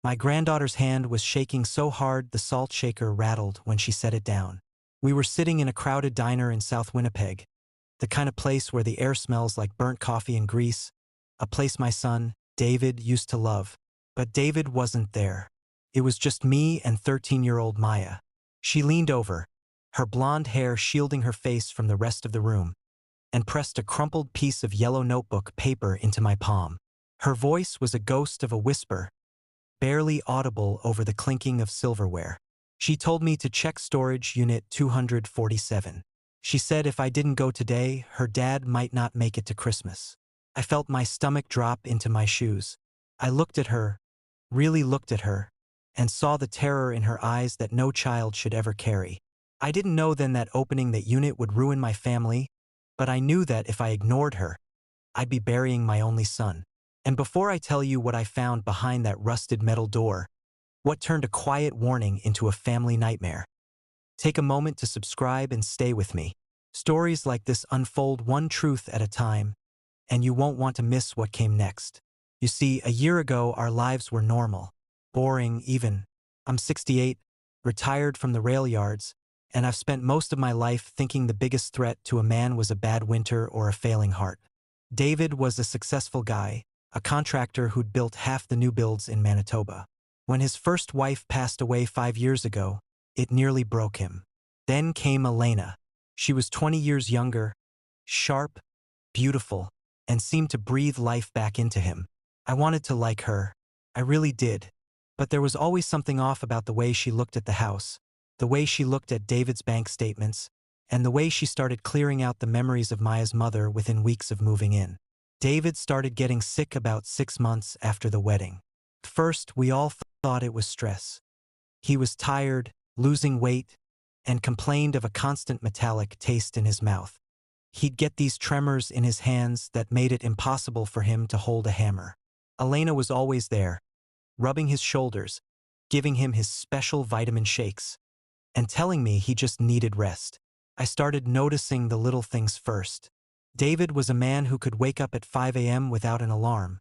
My granddaughter's hand was shaking so hard the salt shaker rattled when she set it down. We were sitting in a crowded diner in South Winnipeg, the kind of place where the air smells like burnt coffee and grease, a place my son, David, used to love. But David wasn't there. It was just me and 13-year-old Maya. She leaned over, her blonde hair shielding her face from the rest of the room, and pressed a crumpled piece of yellow notebook paper into my palm. Her voice was a ghost of a whisper, barely audible over the clinking of silverware. She told me to check storage unit 247. She said if I didn't go today, her dad might not make it to Christmas. I felt my stomach drop into my shoes. I looked at her, really looked at her, and saw the terror in her eyes that no child should ever carry. I didn't know then that opening that unit would ruin my family, but I knew that if I ignored her, I'd be burying my only son. And before I tell you what I found behind that rusted metal door, what turned a quiet warning into a family nightmare, take a moment to subscribe and stay with me. Stories like this unfold one truth at a time, and you won't want to miss what came next. You see, a year ago our lives were normal, boring even. I'm 68, retired from the rail yards, and I've spent most of my life thinking the biggest threat to a man was a bad winter or a failing heart. David was a successful guy, a contractor who'd built half the new builds in Manitoba. When his first wife passed away 5 years ago, it nearly broke him. Then came Elena. She was 20 years younger, sharp, beautiful, and seemed to breathe life back into him. I wanted to like her. I really did. But there was always something off about the way she looked at the house, the way she looked at David's bank statements, and the way she started clearing out the memories of Maya's mother within weeks of moving in. David started getting sick about 6 months after the wedding. First, we all thought it was stress. He was tired, losing weight, and complained of a constant metallic taste in his mouth. He'd get these tremors in his hands that made it impossible for him to hold a hammer. Elena was always there, rubbing his shoulders, giving him his special vitamin shakes, and telling me he just needed rest. I started noticing the little things first. David was a man who could wake up at 5 a.m. without an alarm,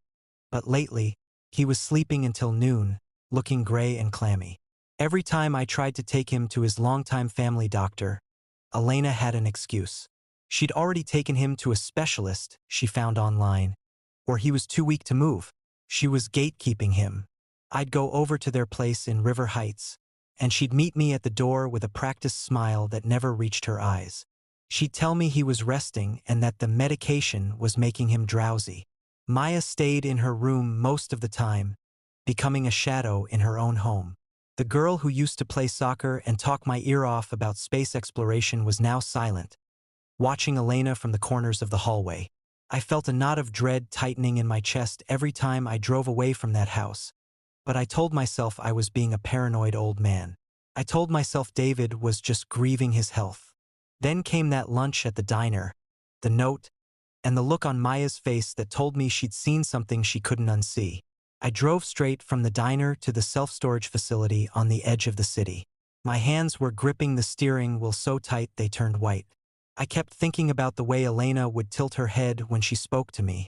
but lately, he was sleeping until noon, looking gray and clammy. Every time I tried to take him to his longtime family doctor, Elena had an excuse. She'd already taken him to a specialist she found online, or he was too weak to move. She was gatekeeping him. I'd go over to their place in River Heights, and she'd meet me at the door with a practiced smile that never reached her eyes. She'd tell me he was resting and that the medication was making him drowsy. Maya stayed in her room most of the time, becoming a shadow in her own home. The girl who used to play soccer and talk my ear off about space exploration was now silent, watching Elena from the corners of the hallway. I felt a knot of dread tightening in my chest every time I drove away from that house. But I told myself I was being a paranoid old man. I told myself David was just grieving his health. Then came that lunch at the diner, the note, and the look on Maya's face that told me she'd seen something she couldn't unsee. I drove straight from the diner to the self-storage facility on the edge of the city. My hands were gripping the steering wheel so tight they turned white. I kept thinking about the way Elena would tilt her head when she spoke to me,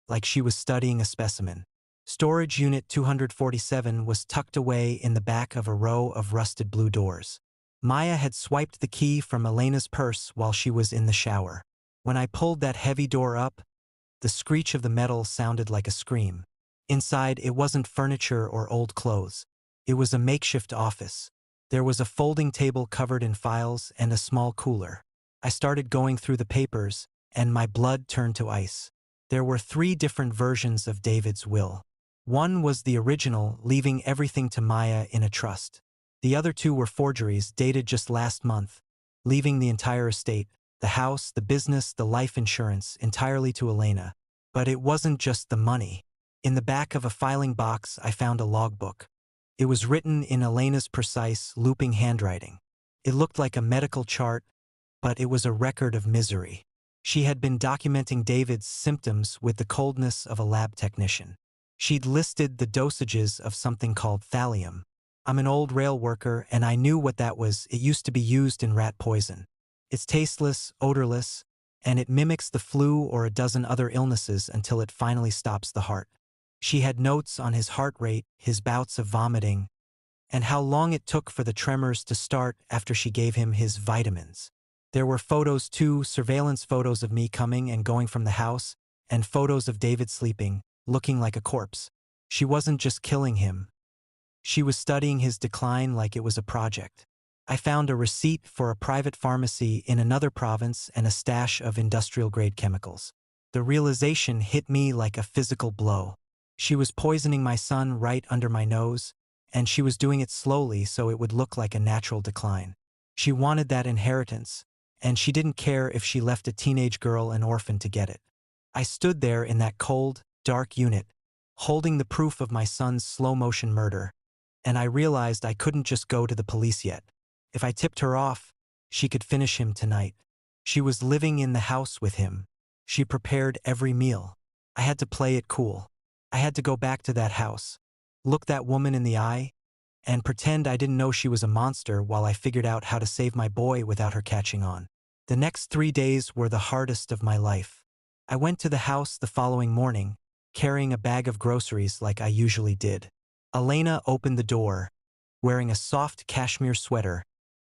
like she was studying a specimen. Storage Unit 247 was tucked away in the back of a row of rusted blue doors. Maya had swiped the key from Elena's purse while she was in the shower. When I pulled that heavy door up, the screech of the metal sounded like a scream. Inside, it wasn't furniture or old clothes. It was a makeshift office. There was a folding table covered in files and a small cooler. I started going through the papers, and my blood turned to ice. There were 3 different versions of David's will. One was the original, leaving everything to Maya in a trust. The other 2 were forgeries dated just last month, leaving the entire estate, the house, the business, the life insurance, entirely to Elena. But it wasn't just the money. In the back of a filing box, I found a logbook. It was written in Elena's precise, looping handwriting. It looked like a medical chart, but it was a record of misery. She had been documenting David's symptoms with the coldness of a lab technician. She'd listed the dosages of something called thallium. I'm an old rail worker, and I knew what that was. It used to be used in rat poison. It's tasteless, odorless, and it mimics the flu or a dozen other illnesses until it finally stops the heart. She had notes on his heart rate, his bouts of vomiting, and how long it took for the tremors to start after she gave him his vitamins. There were photos too, surveillance photos of me coming and going from the house, and photos of David sleeping, looking like a corpse. She wasn't just killing him. She was studying his decline like it was a project. I found a receipt for a private pharmacy in another province and a stash of industrial-grade chemicals. The realization hit me like a physical blow. She was poisoning my son right under my nose, and she was doing it slowly so it would look like a natural decline. She wanted that inheritance, and she didn't care if she left a teenage girl an orphan to get it. I stood there in that cold, dark unit, holding the proof of my son's slow-motion murder, and I realized I couldn't just go to the police yet. If I tipped her off, she could finish him tonight. She was living in the house with him. She prepared every meal. I had to play it cool. I had to go back to that house, look that woman in the eye, and pretend I didn't know she was a monster while I figured out how to save my boy without her catching on. The next 3 days were the hardest of my life. I went to the house the following morning, carrying a bag of groceries like I usually did. Elena opened the door, wearing a soft cashmere sweater,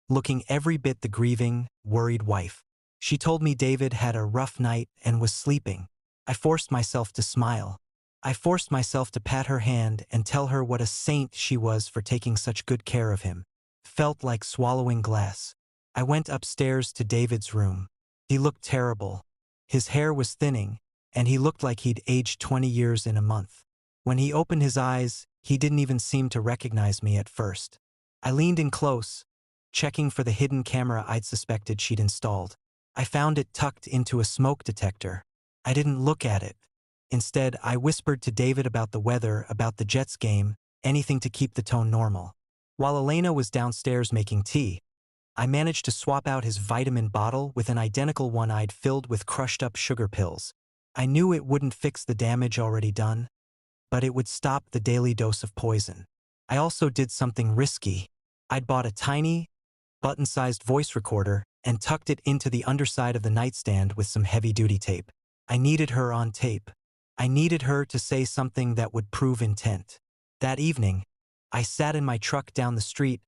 looking every bit the grieving, worried wife. She told me David had a rough night and was sleeping. I forced myself to smile. I forced myself to pat her hand and tell her what a saint she was for taking such good care of him. Felt like swallowing glass. I went upstairs to David's room. He looked terrible. His hair was thinning, and he looked like he'd aged 20 years in a month. When he opened his eyes, he didn't even seem to recognize me at first. I leaned in close, checking for the hidden camera I'd suspected she'd installed. I found it tucked into a smoke detector. I didn't look at it. Instead, I whispered to David about the weather, about the Jets game, anything to keep the tone normal. While Elena was downstairs making tea, I managed to swap out his vitamin bottle with an identical one I'd filled with crushed-up sugar pills. I knew it wouldn't fix the damage already done, but it would stop the daily dose of poison. I also did something risky. I'd bought a tiny, button-sized voice recorder and tucked it into the underside of the nightstand with some heavy-duty tape. I needed her on tape. I needed her to say something that would prove intent. That evening, I sat in my truck down the street,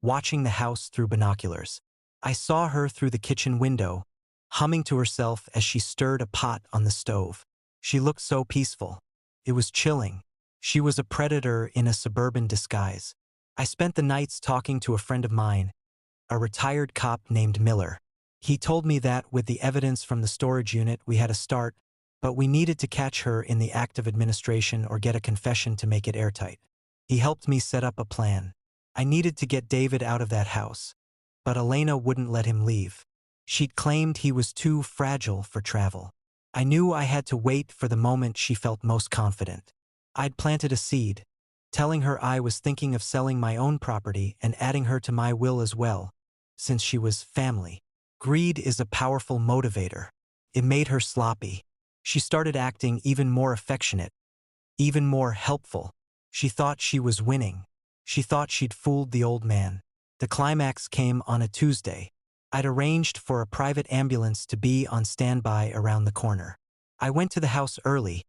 watching the house through binoculars. I saw her through the kitchen window, humming to herself as she stirred a pot on the stove. She looked so peaceful. It was chilling. She was a predator in a suburban disguise. I spent the nights talking to a friend of mine, a retired cop named Miller. He told me that with the evidence from the storage unit we had a start, but we needed to catch her in the act of administration or get a confession to make it airtight. He helped me set up a plan. I needed to get David out of that house, but Elena wouldn't let him leave. She'd claimed he was too fragile for travel. I knew I had to wait for the moment she felt most confident. I'd planted a seed, telling her I was thinking of selling my own property and adding her to my will as well, since she was family. Greed is a powerful motivator. It made her sloppy. She started acting even more affectionate, even more helpful. She thought she was winning. She thought she'd fooled the old man. The climax came on a Tuesday. I'd arranged for a private ambulance to be on standby around the corner. I went to the house early,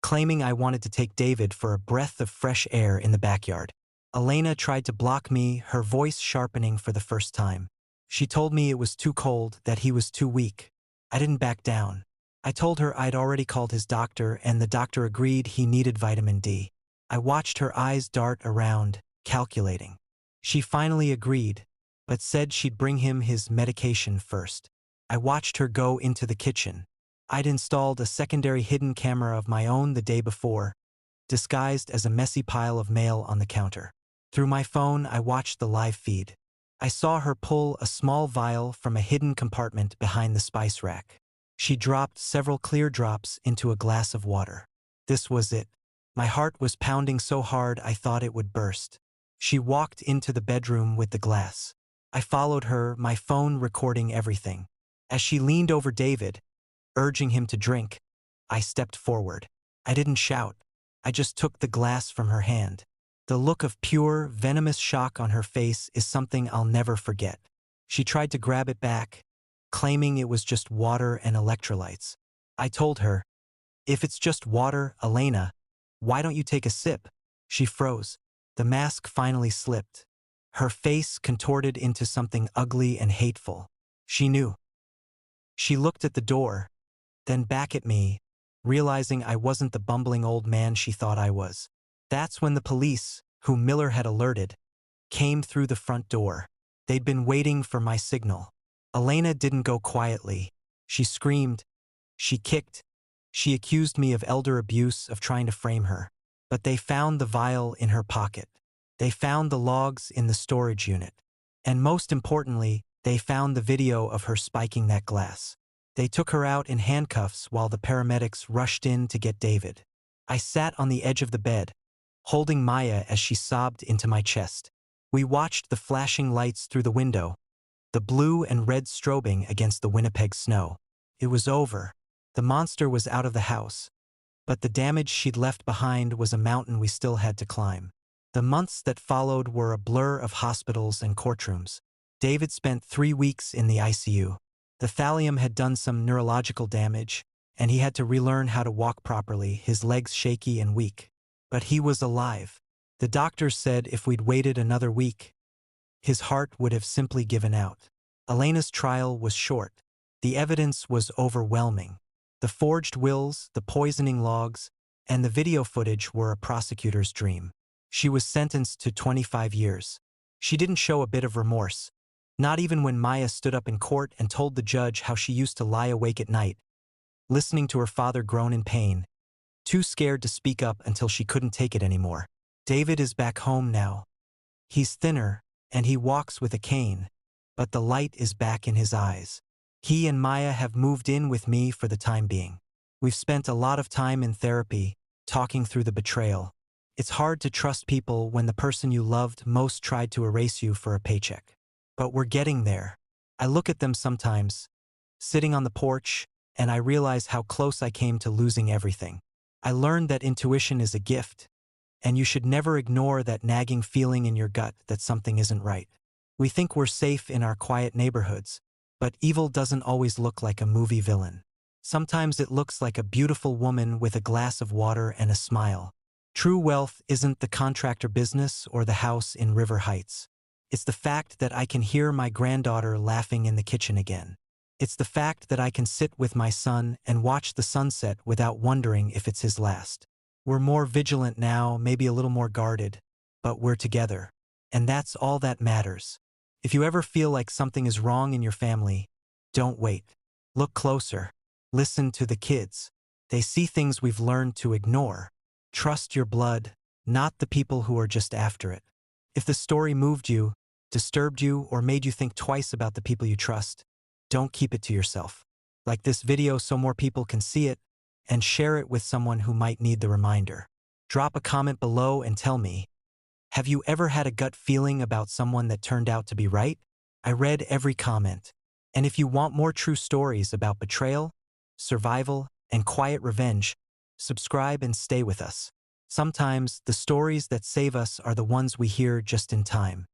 claiming I wanted to take David for a breath of fresh air in the backyard. Elena tried to block me, her voice sharpening for the first time. She told me it was too cold, that he was too weak. I didn't back down. I told her I'd already called his doctor and the doctor agreed he needed vitamin D. I watched her eyes dart around, calculating. She finally agreed, but said she'd bring him his medication first. I watched her go into the kitchen. I'd installed a secondary hidden camera of my own the day before, disguised as a messy pile of mail on the counter. Through my phone, I watched the live feed. I saw her pull a small vial from a hidden compartment behind the spice rack. She dropped several clear drops into a glass of water. This was it. My heart was pounding so hard I thought it would burst. She walked into the bedroom with the glass. I followed her, my phone recording everything. As she leaned over David, urging him to drink, I stepped forward. I didn't shout. I just took the glass from her hand. The look of pure, venomous shock on her face is something I'll never forget. She tried to grab it back, claiming it was just water and electrolytes. I told her, "If it's just water, Elena, Why don't you take a sip? She froze. The mask finally slipped. Her face contorted into something ugly and hateful. She knew. She looked at the door, then back at me, realizing I wasn't the bumbling old man she thought I was. That's when the police, whom Miller had alerted, came through the front door. They'd been waiting for my signal. Elena didn't go quietly. She screamed. She kicked. She accused me of elder abuse, of trying to frame her. But they found the vial in her pocket. They found the logs in the storage unit. And most importantly, they found the video of her spiking that glass. They took her out in handcuffs while the paramedics rushed in to get David. I sat on the edge of the bed, holding Maya as she sobbed into my chest. We watched the flashing lights through the window, the blue and red strobing against the Winnipeg snow. It was over. The monster was out of the house. But the damage she'd left behind was a mountain we still had to climb. The months that followed were a blur of hospitals and courtrooms. David spent 3 weeks in the ICU. The thallium had done some neurological damage, and he had to relearn how to walk properly, his legs shaky and weak. But he was alive. The doctors said if we'd waited another week, his heart would have simply given out. Elena's trial was short. The evidence was overwhelming. The forged wills, the poisoning logs, and the video footage were a prosecutor's dream. She was sentenced to 25 years. She didn't show a bit of remorse. Not even when Maya stood up in court and told the judge how she used to lie awake at night, listening to her father groan in pain, too scared to speak up until she couldn't take it anymore. David is back home now. He's thinner, and he walks with a cane, but the light is back in his eyes. He and Maya have moved in with me for the time being. We've spent a lot of time in therapy, talking through the betrayal. It's hard to trust people when the person you loved most tried to erase you for a paycheck. But we're getting there. I look at them sometimes, sitting on the porch, and I realize how close I came to losing everything. I learned that intuition is a gift, and you should never ignore that nagging feeling in your gut that something isn't right. We think we're safe in our quiet neighborhoods, but evil doesn't always look like a movie villain. Sometimes it looks like a beautiful woman with a glass of water and a smile. True wealth isn't the contractor business or the house in River Heights. It's the fact that I can hear my granddaughter laughing in the kitchen again. It's the fact that I can sit with my son and watch the sunset without wondering if it's his last. We're more vigilant now, maybe a little more guarded, but we're together. And that's all that matters. If you ever feel like something is wrong in your family, don't wait. Look closer. Listen to the kids. They see things we've learned to ignore. Trust your blood, not the people who are just after it. If the story moved you, disturbed you, or made you think twice about the people you trust, don't keep it to yourself. Like this video so more people can see it, and share it with someone who might need the reminder. Drop a comment below and tell me, have you ever had a gut feeling about someone that turned out to be right? I read every comment. And if you want more true stories about betrayal, survival, and quiet revenge, subscribe and stay with us. Sometimes the stories that save us are the ones we hear just in time.